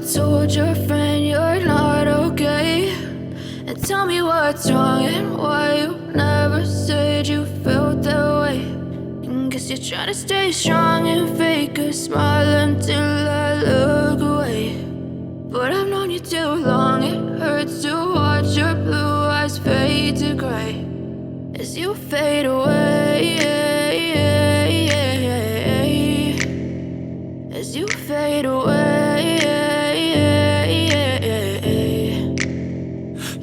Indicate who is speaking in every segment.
Speaker 1: told your friend you're not okay, and tell me what's wrong and why you never said you felt that way. And guess you're trying to stay strong and fake a smile until I look away. But I've known you too long, it hurts to watch your blue eyes fade to gray as you fade away, as you fade away.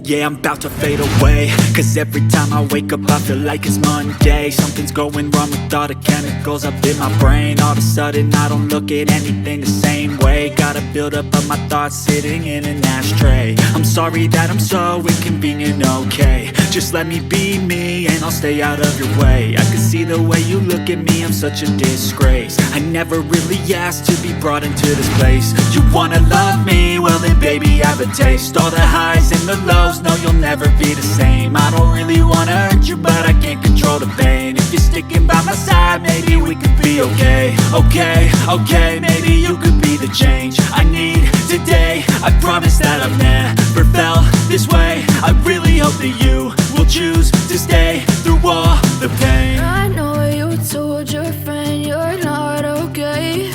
Speaker 2: Yeah, I'm about to fade away, cause every time I wake up I feel like it's Monday. Something's going wrong with all the chemicals up in my brain. All of a sudden I don't look at anything the same way. Got a build up of my thoughts sitting in an ashtray. I'm sorry that I'm so inconvenient, okay. Just let me be me and I'll stay out of your way. I can see the way you look at me, I'm such a disgrace. I never really asked to be brought into this place. You wanna love me? Well then baby have a taste. All the highs and the lows, no, you'll never be the same. I don't really wanna hurt you, but I can't control the pain. If you're sticking by my side, maybe we could be okay. Okay, maybe you could be the change I need today. I promise that I've never felt this way. I really hope that you will choose to stay through all the pain.
Speaker 1: I know you told your friend you're not okay,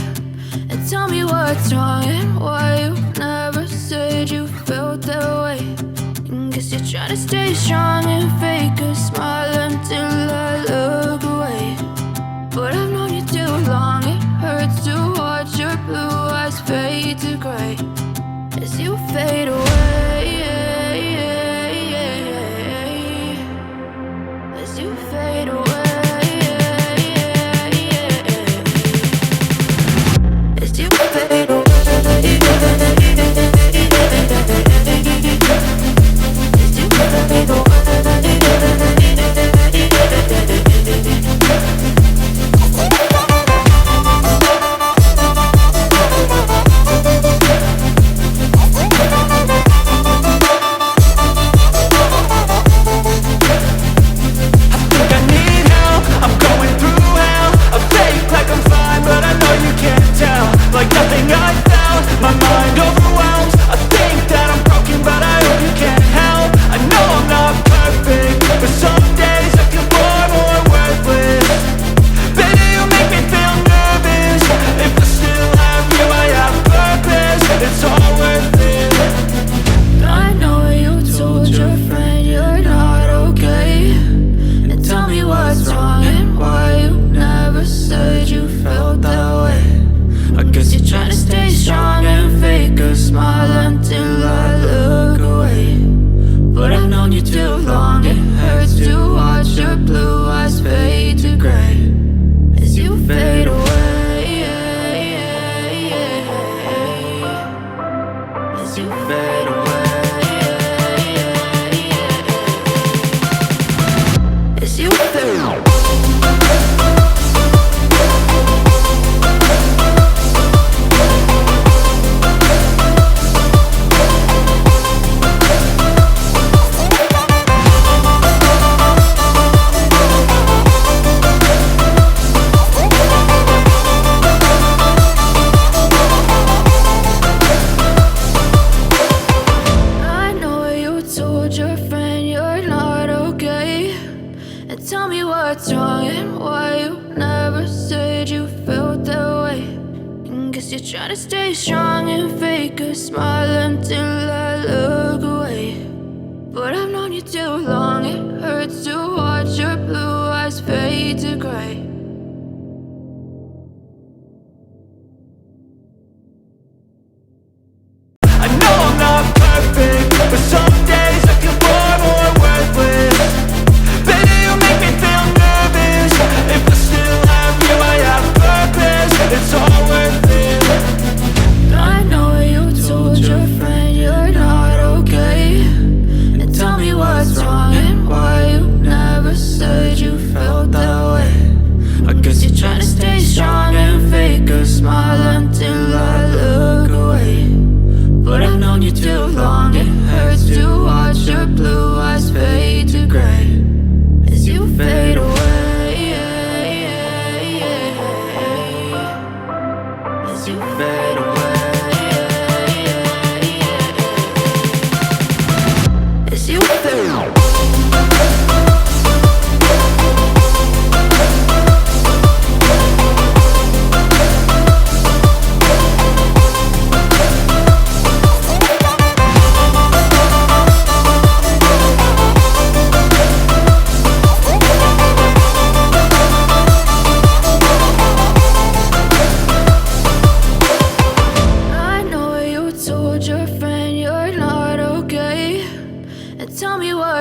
Speaker 1: and tell me what's wrong and why you never said you felt that way. Guess you're trying to stay strong and fake a smile until I look away. But I've known you too long, it hurts to watch your blue eyes fade to gray as you fade away, as you fade away, as you fade away.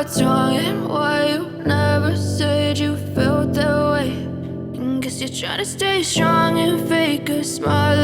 Speaker 1: what's wrong and why you never said you felt that way. And guess you're trying to stay strong and fake a smile